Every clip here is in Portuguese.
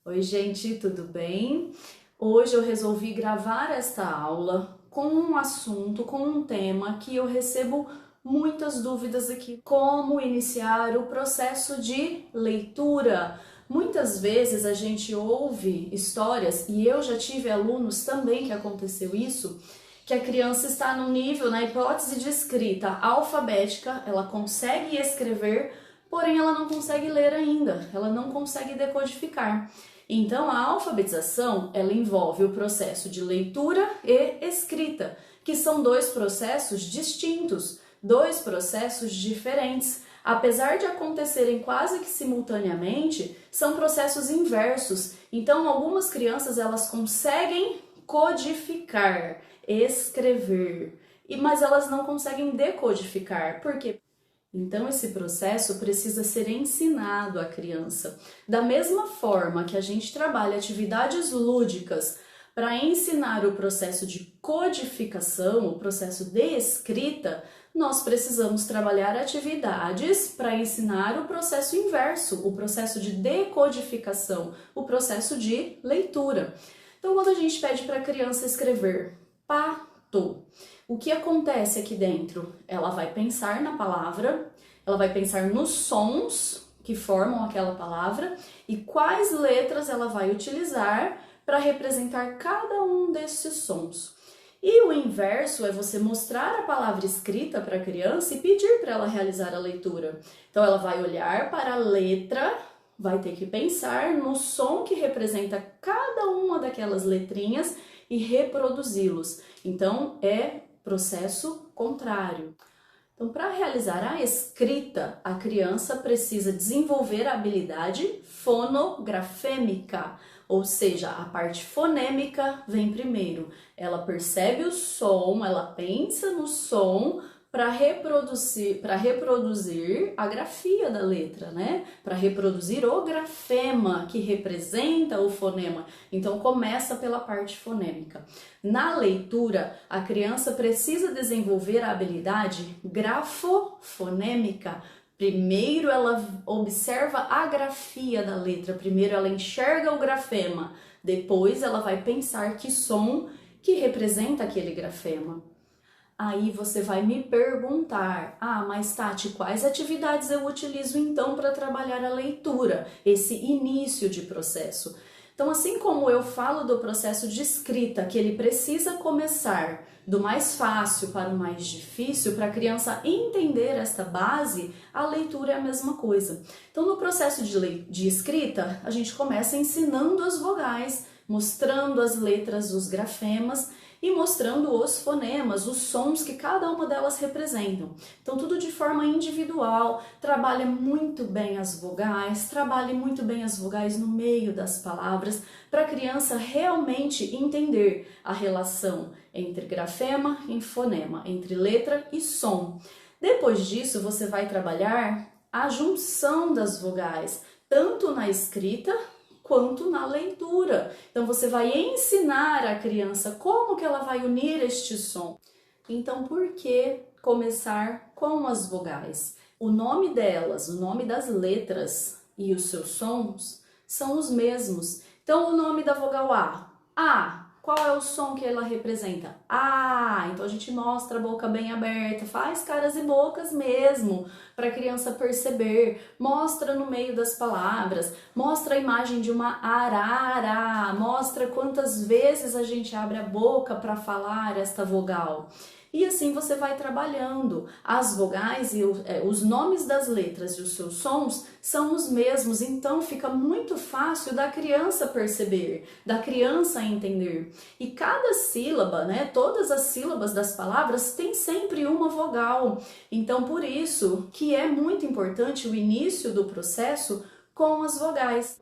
Oi, gente, tudo bem? Hoje eu resolvi gravar esta aula com um assunto, com um tema que eu recebo muitas dúvidas aqui. Como iniciar o processo de leitura? Muitas vezes a gente ouve histórias, e eu já tive alunos também que aconteceu isso, que a criança está no nível, na hipótese de escrita alfabética, ela consegue escrever, porém ela não consegue ler ainda, ela não consegue decodificar. Então, a alfabetização, ela envolve o processo de leitura e escrita, que são dois processos distintos, dois processos diferentes. Apesar de acontecerem quase que simultaneamente, são processos inversos. Então, algumas crianças elas conseguem codificar, escrever, mas elas não conseguem decodificar. Por quê? Então, esse processo precisa ser ensinado à criança. Da mesma forma que a gente trabalha atividades lúdicas para ensinar o processo de codificação, o processo de escrita, nós precisamos trabalhar atividades para ensinar o processo inverso, o processo de decodificação, o processo de leitura. Então, quando a gente pede para a criança escrever pato, o que acontece aqui dentro? Ela vai pensar na palavra, ela vai pensar nos sons que formam aquela palavra e quais letras ela vai utilizar para representar cada um desses sons. E o inverso é você mostrar a palavra escrita para a criança e pedir para ela realizar a leitura. Então ela vai olhar para a letra, vai ter que pensar no som que representa cada uma daquelas letrinhas e reproduzi-los. Então é processo contrário. Então, para realizar a escrita, a criança precisa desenvolver a habilidade fonografêmica, ou seja, a parte fonêmica vem primeiro. Ela percebe o som, ela pensa no som para reproduzir a grafia da letra, né? Para reproduzir o grafema que representa o fonema. Então começa pela parte fonêmica. Na leitura, a criança precisa desenvolver a habilidade grafofonêmica. Primeiro ela observa a grafia da letra, primeiro ela enxerga o grafema, depois ela vai pensar que som que representa aquele grafema. Aí você vai me perguntar, mas Tati, quais atividades eu utilizo então para trabalhar a leitura, esse início de processo? Então, assim como eu falo do processo de escrita, que ele precisa começar do mais fácil para o mais difícil, para a criança entender esta base, a leitura é a mesma coisa. Então, no processo de escrita, a gente começa ensinando as vogais, mostrando as letras, os grafemas, e mostrando os fonemas, os sons que cada uma delas representam. Então, tudo de forma individual, trabalha muito bem as vogais, trabalhe muito bem as vogais no meio das palavras, para a criança realmente entender a relação entre grafema e fonema, entre letra e som. Depois disso, você vai trabalhar a junção das vogais, tanto na escrita quanto na leitura. Então você vai ensinar a criança como que ela vai unir este som. Então por que começar com as vogais? O nome delas, o nome das letras e os seus sons são os mesmos. Então o nome da vogal A, qual é o som que ela representa? Então a gente mostra a boca bem aberta, faz caras e bocas mesmo, para a criança perceber, mostra no meio das palavras, mostra a imagem de uma arara, mostra quantas vezes a gente abre a boca para falar esta vogal. E assim você vai trabalhando. As vogais e os nomes das letras e os seus sons são os mesmos, então fica muito fácil da criança perceber, da criança entender. E cada sílaba, né, todas as sílabas das palavras têm sempre uma vogal. Então por isso que é muito importante o início do processo com as vogais.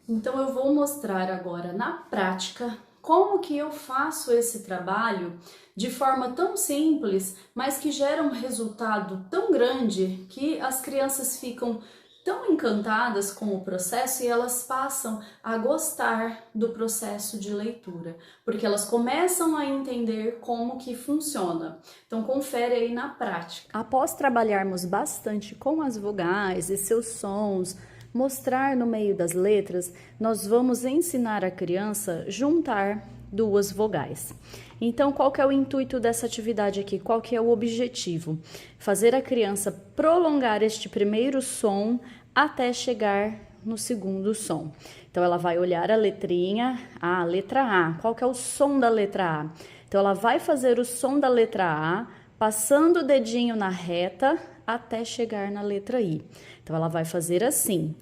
Então eu vou mostrar agora na prática como que eu faço esse trabalho de forma tão simples, mas que gera um resultado tão grande que as crianças ficam tão encantadas com o processo e elas passam a gostar do processo de leitura, porque elas começam a entender como que funciona. Então confere aí na prática. Após trabalharmos bastante com as vogais e seus sons, mostrar no meio das letras, nós vamos ensinar a criança a juntar duas vogais. Então, qual que é o intuito dessa atividade aqui? Qual que é o objetivo? Fazer a criança prolongar este primeiro som até chegar no segundo som. Então, ela vai olhar a letrinha, a letra A. Qual que é o som da letra A? Então, ela vai fazer o som da letra A, passando o dedinho na reta até chegar na letra I. Então, ela vai fazer assim.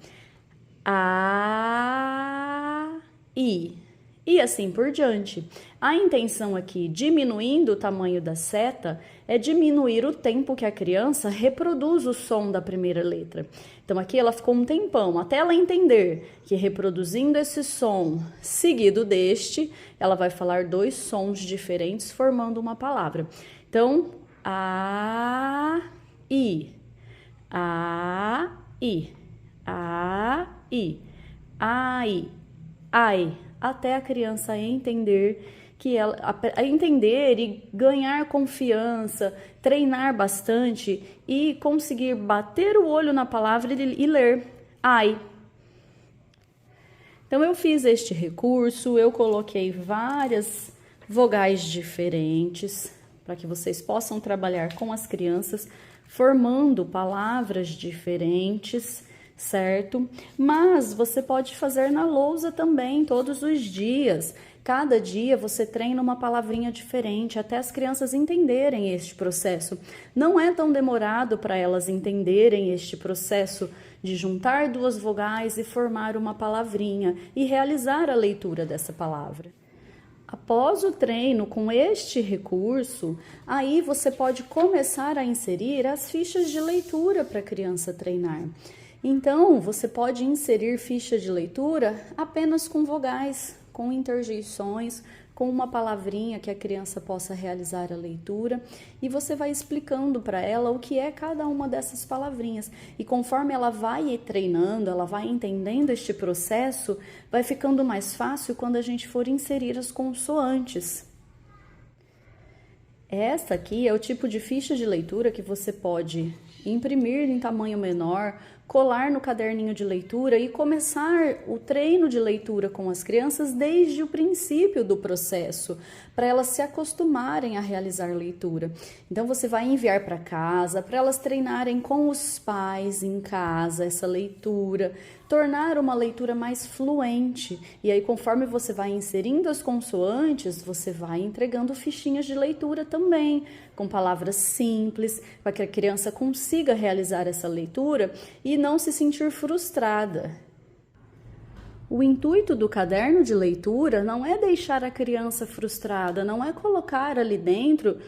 A, I. E assim por diante. A intenção aqui, diminuindo o tamanho da seta, é diminuir o tempo que a criança reproduz o som da primeira letra. Então aqui ela ficou um tempão, até ela entender que reproduzindo esse som seguido deste, ela vai falar dois sons diferentes formando uma palavra. Então, A, I, A, I, A, I, ai, ai, até a criança entender que ela entender e ganhar confiança, treinar bastante e conseguir bater o olho na palavra e ler ai. Então eu fiz este recurso, eu coloquei várias vogais diferentes para que vocês possam trabalhar com as crianças formando palavras diferentes, certo? Mas você pode fazer na lousa também, todos os dias. Cada dia você treina uma palavrinha diferente, até as crianças entenderem este processo. Não é tão demorado para elas entenderem este processo de juntar duas vogais e formar uma palavrinha e realizar a leitura dessa palavra. Após o treino com este recurso, aí você pode começar a inserir as fichas de leitura para a criança treinar. Então, você pode inserir ficha de leitura apenas com vogais, com interjeições, com uma palavrinha que a criança possa realizar a leitura, e você vai explicando para ela o que é cada uma dessas palavrinhas. E conforme ela vai treinando, ela vai entendendo este processo, vai ficando mais fácil quando a gente for inserir as consoantes. Essa aqui é o tipo de ficha de leitura que você pode imprimir em tamanho menor, colar no caderninho de leitura e começar o treino de leitura com as crianças desde o princípio do processo, para elas se acostumarem a realizar leitura. Então você vai enviar para casa, para elas treinarem com os pais em casa essa leitura, tornar uma leitura mais fluente. E aí, conforme você vai inserindo as consoantes, você vai entregando fichinhas de leitura também, com palavras simples, para que a criança consiga realizar essa leitura e não se sentir frustrada. O intuito do caderno de leitura não é deixar a criança frustrada, não é colocar ali dentro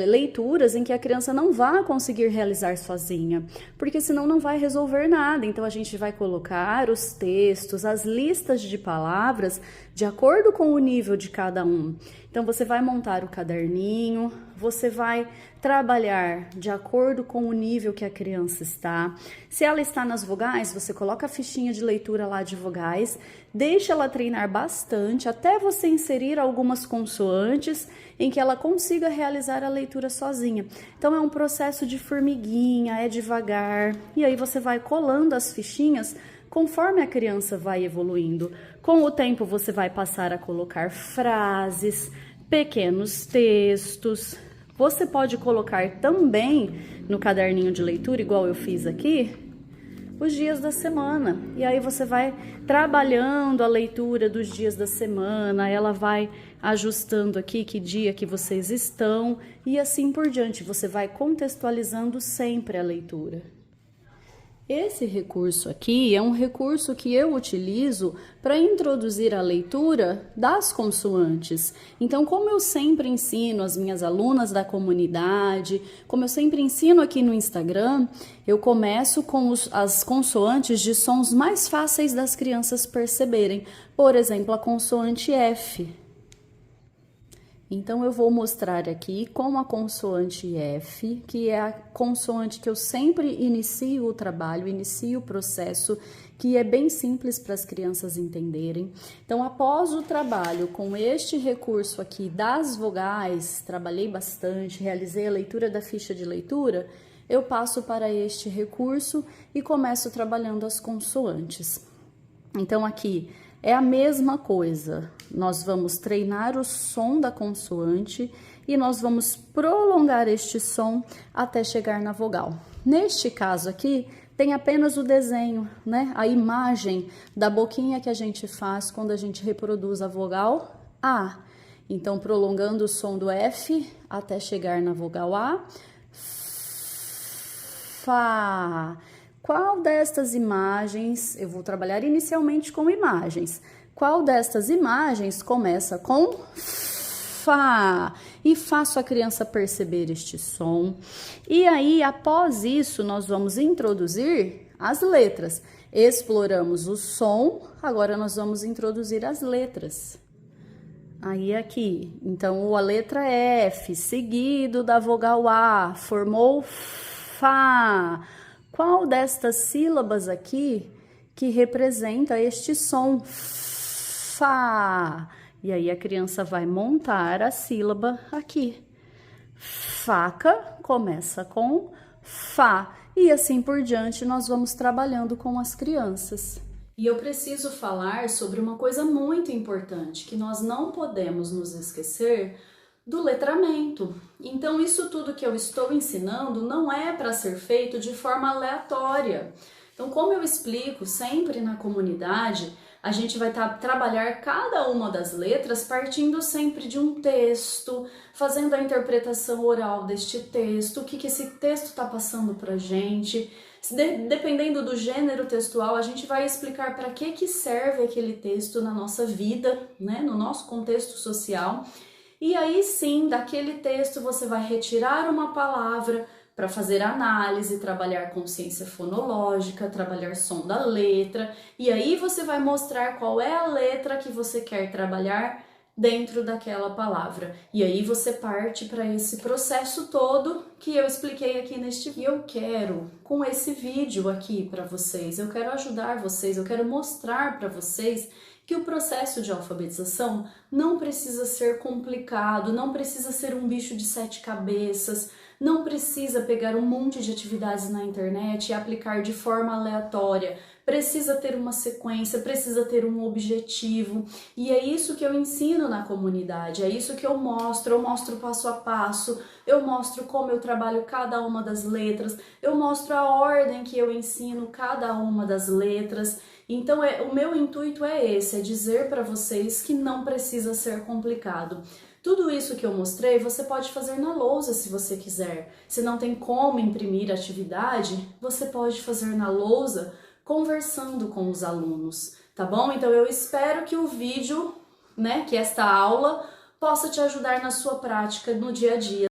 leituras em que a criança não vai conseguir realizar sozinha, porque senão não vai resolver nada. Então a gente vai colocar os textos, as listas de palavras de acordo com o nível de cada um. Então você vai montar o caderninho, você vai trabalhar de acordo com o nível que a criança está. Se ela está nas vogais, você coloca a fichinha de leitura lá de vogais, deixa ela treinar bastante até você inserir algumas consoantes em que ela consiga realizar a leitura sozinha. Então é um processo de formiguinha, é devagar, e aí você vai colando as fichinhas conforme a criança vai evoluindo. Com o tempo você vai passar a colocar frases, pequenos textos. Você pode colocar também no caderninho de leitura, igual eu fiz aqui, os dias da semana. E aí você vai trabalhando a leitura dos dias da semana, ela vai ajustando aqui que dia que vocês estão e assim por diante. Você vai contextualizando sempre a leitura. Esse recurso aqui é um recurso que eu utilizo para introduzir a leitura das consoantes. Então, como eu sempre ensino as minhas alunas da comunidade, como eu sempre ensino aqui no Instagram, eu começo com as consoantes de sons mais fáceis das crianças perceberem. Por exemplo, a consoante F. Então, eu vou mostrar aqui com a consoante F, que é a consoante que eu sempre inicio o trabalho, inicio o processo, que é bem simples para as crianças entenderem. Então, após o trabalho com este recurso aqui das vogais, trabalhei bastante, realizei a leitura da ficha de leitura, eu passo para este recurso e começo trabalhando as consoantes. Então aqui é a mesma coisa, nós vamos treinar o som da consoante e nós vamos prolongar este som até chegar na vogal. Neste caso aqui, tem apenas o desenho, né? A imagem da boquinha que a gente faz quando a gente reproduz a vogal A. Então, prolongando o som do F até chegar na vogal A. Fá. Qual destas imagens, eu vou trabalhar inicialmente com imagens, qual destas imagens começa com Fá? E faço a criança perceber este som. E aí, após isso, nós vamos introduzir as letras. Exploramos o som, agora nós vamos introduzir as letras. Aí aqui, então a letra F, seguido da vogal A, formou Fá. Qual destas sílabas aqui que representa este som? Fá. E aí a criança vai montar a sílaba aqui. Faca começa com Fá. E assim por diante nós vamos trabalhando com as crianças. E eu preciso falar sobre uma coisa muito importante, que nós não podemos nos esquecer do letramento. Então, isso tudo que eu estou ensinando não é para ser feito de forma aleatória. Então, como eu explico sempre na comunidade, a gente vai trabalhar cada uma das letras partindo sempre de um texto, fazendo a interpretação oral deste texto, o que esse texto está passando para a gente. Dependendo do gênero textual, a gente vai explicar para que serve aquele texto na nossa vida, né, no nosso contexto social. E aí sim, daquele texto você vai retirar uma palavra para fazer análise, trabalhar consciência fonológica, trabalhar som da letra, e aí você vai mostrar qual é a letra que você quer trabalhar dentro daquela palavra. E aí você parte para esse processo todo que eu expliquei aqui neste vídeo. Eu quero, com esse vídeo aqui para vocês, eu quero ajudar vocês, eu quero mostrar para vocês que o processo de alfabetização não precisa ser complicado, não precisa ser um bicho de 7 cabeças, não precisa pegar um monte de atividades na internet e aplicar de forma aleatória. Precisa ter uma sequência, precisa ter um objetivo. E é isso que eu ensino na comunidade, é isso que eu mostro passo a passo, eu mostro como eu trabalho cada uma das letras, eu mostro a ordem que eu ensino cada uma das letras. Então, o meu intuito é esse, é dizer para vocês que não precisa ser complicado. Tudo isso que eu mostrei, você pode fazer na lousa se você quiser. Se não tem como imprimir atividade, você pode fazer na lousa conversando com os alunos, tá bom? Então, eu espero que o vídeo, né, que esta aula, possa te ajudar na sua prática no dia a dia.